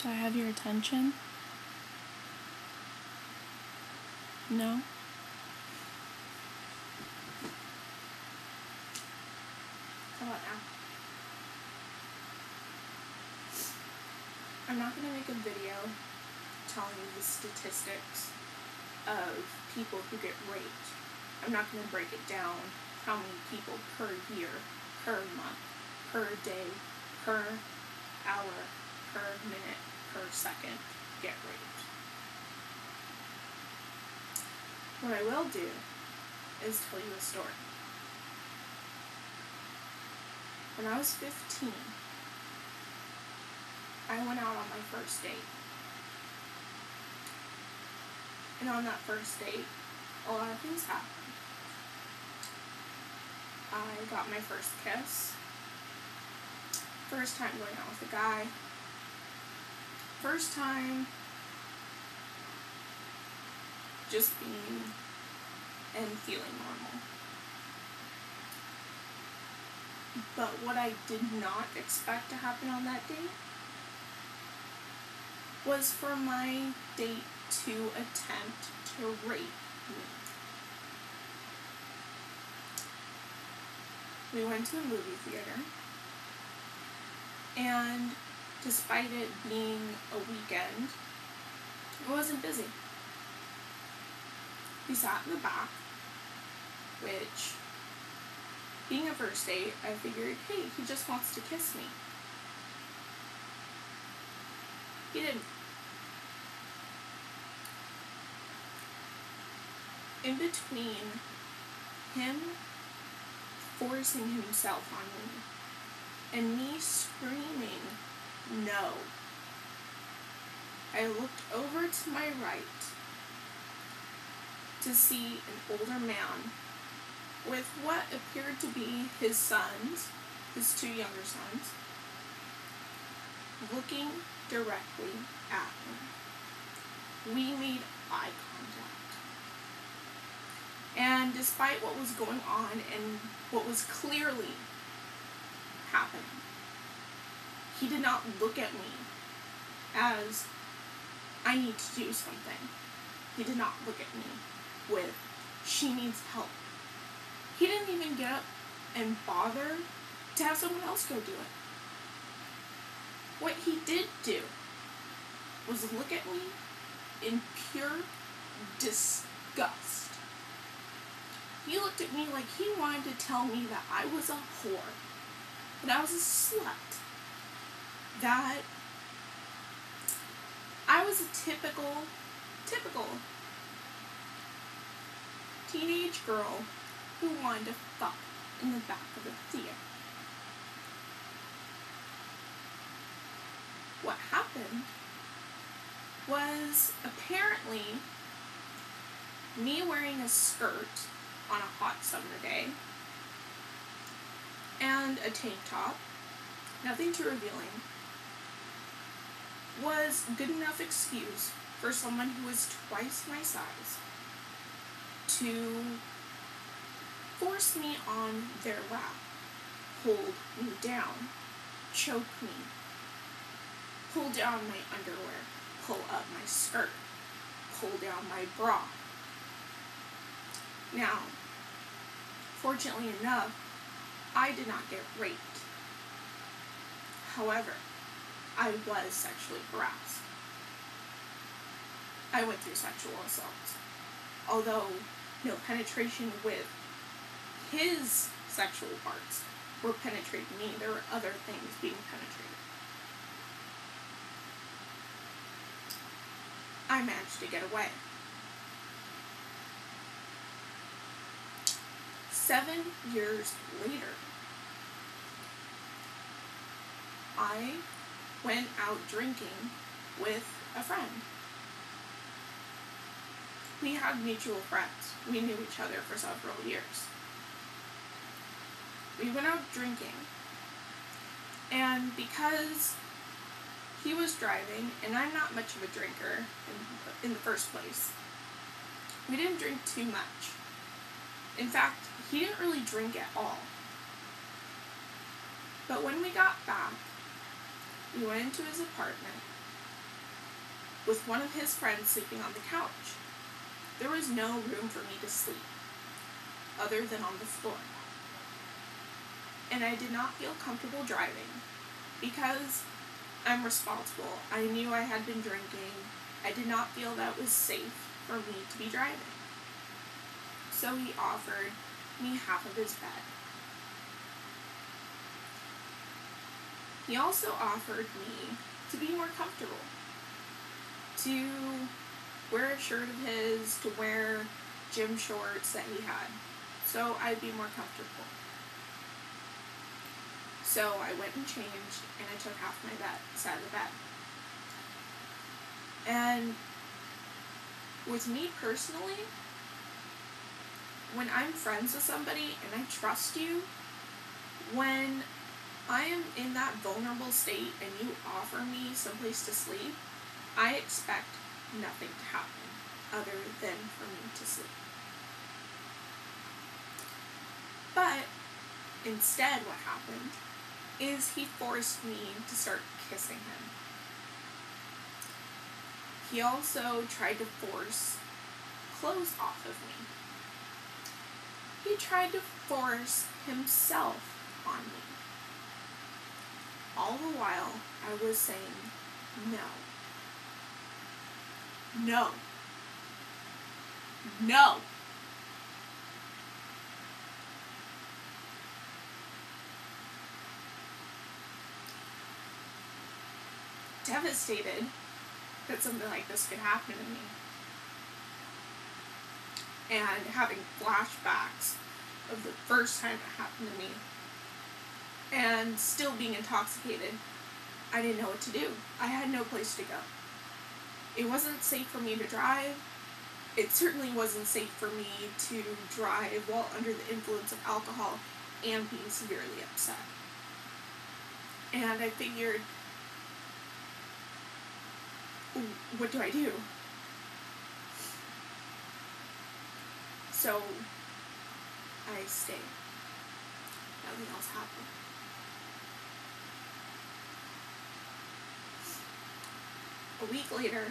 Do I have your attention? No? How about now? I'm not going to make a video telling you the statistics of people who get raped. I'm not going to break it down how many people per year, per month, per day, per hour, per minute, per second get raped. What I will do is tell you a story. When I was 15, I went out on my first date. And on that first date, a lot of things happened. I got my first kiss. First time going out with a guy. First time just being and feeling normal. But what I did not expect to happen on that date was for my date to attempt to rape me. We went to a movie theater, and despite it being a weekend, it wasn't busy. We sat in the back, which, being a first date, I figured, hey, he just wants to kiss me. He didn't. In between him forcing himself on me and me screaming, no, I looked over to my right to see an older man with what appeared to be his sons, his two younger sons, looking directly at me. We made eye contact. And despite what was going on and what was clearly happening, he did not look at me as I need to do something. He did not look at me with she needs help. He didn't even get up and bother to have someone else go do it. What he did do was look at me in pure disgust. He looked at me like he wanted to tell me that I was a whore, that I was a slut, that I was a typical teenage girl who wanted to fuck in the back of a theater. What happened was apparently me wearing a skirt on a hot summer day and a tank top, nothing too revealing, was good enough excuse for someone who was twice my size to force me on their lap, hold me down, choke me, pull down my underwear, pull up my skirt, pull down my bra. Now, fortunately enough, I did not get raped. However, I was sexually harassed. I went through sexual assault. Although no penetration with his sexual parts were penetrating me, there were other things being penetrated. I managed to get away. 7 years later, I went out drinking with a friend. We had mutual friends. We knew each other for several years. We went out drinking, and because he was driving, and I'm not much of a drinker in the first place, we didn't drink too much. In fact, he didn't really drink at all. But when we got back, we went into his apartment, with one of his friends sleeping on the couch. There was no room for me to sleep, other than on the floor. And I did not feel comfortable driving, because I'm responsible. I knew I had been drinking. I did not feel that it was safe for me to be driving. So he offered me half of his bed. He also offered me to be more comfortable, to wear a shirt of his, to wear gym shorts that he had, so I'd be more comfortable. So I went and changed, and I took half my side of the bed. And with me personally, when I'm friends with somebody and I trust you, when I am in that vulnerable state and you offer me someplace to sleep, I expect nothing to happen other than for me to sleep. But instead what happened is he forced me to start kissing him. He also tried to force clothes off of me. He tried to force himself on me. All the while, I was saying no. No. No. Devastated that something like this could happen to me. And having flashbacks of the first time it happened to me. And still being intoxicated, I didn't know what to do. I had no place to go. It wasn't safe for me to drive. It certainly wasn't safe for me to drive while under the influence of alcohol and being severely upset. And I figured, what do I do? So I stayed. Nothing else happened. A week later,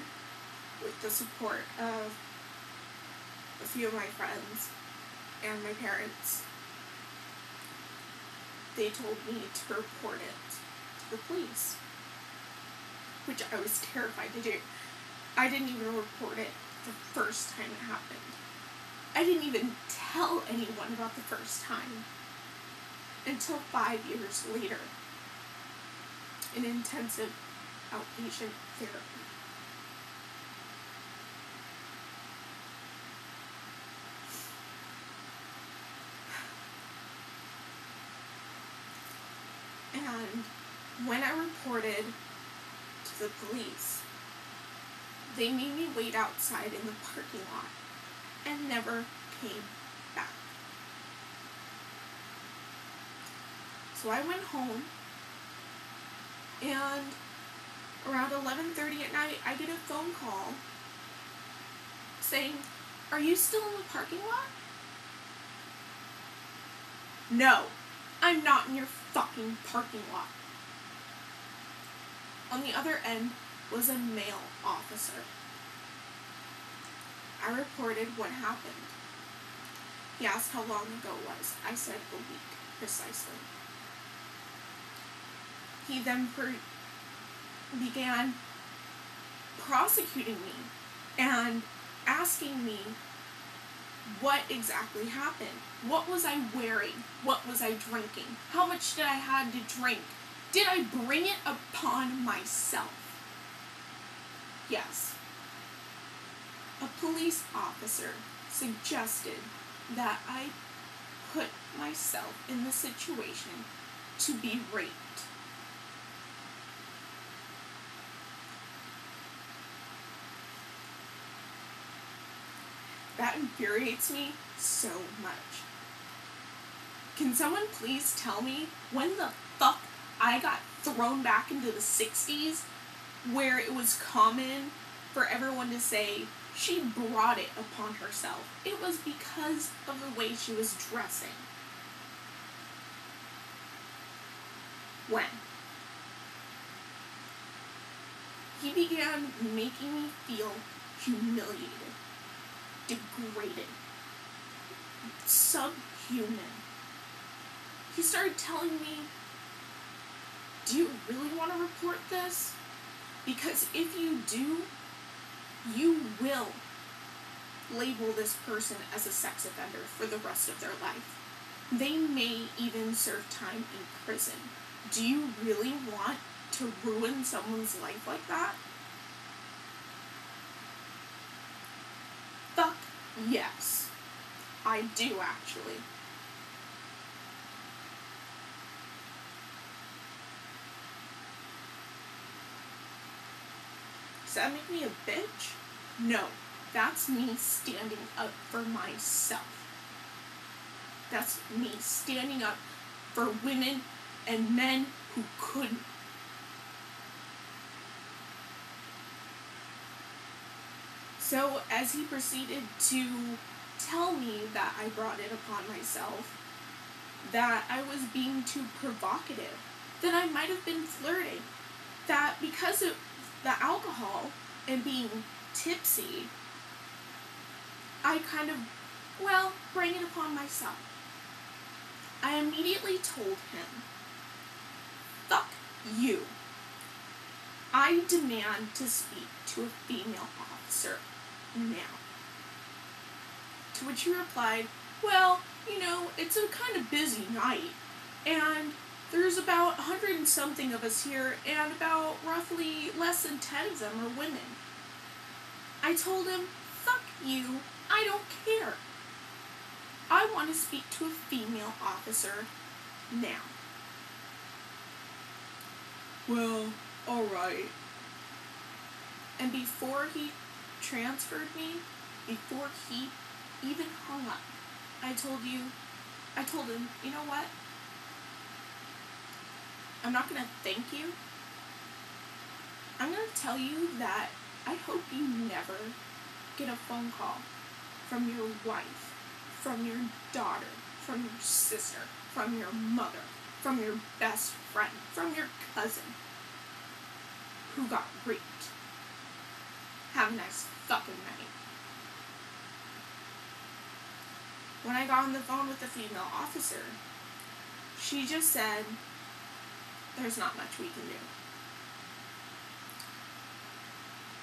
with the support of a few of my friends and my parents, they told me to report it to the police, which I was terrified to do. I didn't even report it the first time it happened. I didn't even tell anyone about the first time until 5 years later in intensive outpatient therapy. And when I reported to the police, they made me wait outside in the parking lot and never came back. So I went home, and around 11:30 at night, I get a phone call saying, "Are you still in the parking lot?" No, I'm not in your fucking parking lot. On the other end was a male officer. I reported what happened. He asked how long ago it was. I said a week, precisely. He then began prosecuting me and asking me what exactly happened. What was I wearing? What was I drinking? How much did I have to drink? Did I bring it upon myself? Yes. A police officer suggested that I put myself in the situation to be raped. That infuriates me so much. Can someone please tell me when the fuck I got thrown back into the 60s, where it was common for everyone to say she brought it upon herself? It was because of the way she was dressing. When? he began making me feel humiliated, degraded, subhuman. He started telling me, do you really want to report this? Because if you do, you will label this person as a sex offender for the rest of their life. They may even serve time in prison. Do you really want to ruin someone's life like that? Fuck yes. I do, actually. Does that make me a bitch? No. That's me standing up for myself. That's me standing up for women and men who couldn't. So as he proceeded to tell me that I brought it upon myself, that I was being too provocative, that I might have been flirting, that because of the alcohol and being tipsy, I kind of, bring it upon myself. I immediately told him, fuck you. I demand to speak to a female officer now. To which he replied, well, it's a kind of busy night, and there's about 100 and something of us here, and about roughly less than 10 of them are women. I told him, fuck you, I don't care. I want to speak to a female officer now. Well, alright. And before he transferred me, before he even hung up, I told him, you know what? I'm not going to thank you. I'm going to tell you that I hope you never get a phone call from your wife, from your daughter, from your sister, from your mother, from your best friend, from your cousin who got raped. Have a nice fucking night. When I got on the phone with the female officer, she just said, there's not much we can do.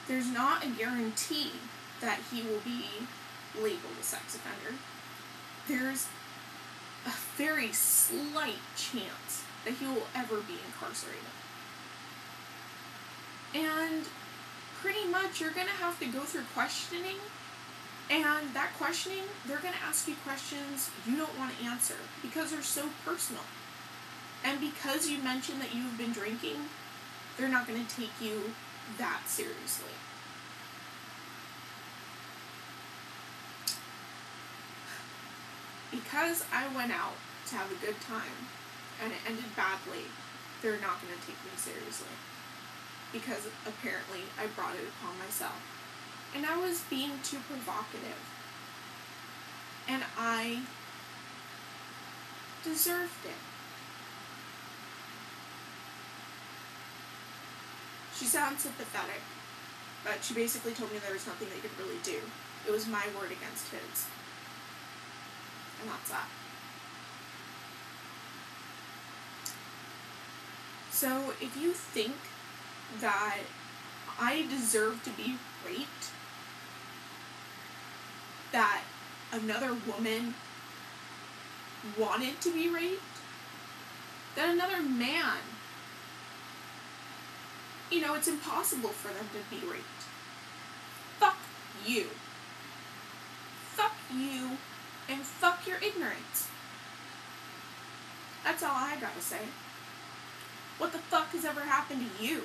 There's not a guarantee that he will be labeled a sex offender. There's a very slight chance that he will ever be incarcerated. And pretty much you're going to have to go through questioning, and that questioning, they're going to ask you questions you don't want to answer because they're so personal. And because you mentioned that you've been drinking, they're not going to take you that seriously. Because I went out to have a good time and it ended badly, they're not going to take me seriously. Because apparently I brought it upon myself. And I was being too provocative. And I deserved it. She sounds sympathetic, but she basically told me there was nothing they could really do. It was my word against his. And that's that. So if you think that I deserve to be raped, that another woman wanted to be raped, that another man, it's impossible for them to be raped. Fuck you. Fuck you, and fuck your ignorance. That's all I gotta say. What the fuck has ever happened to you?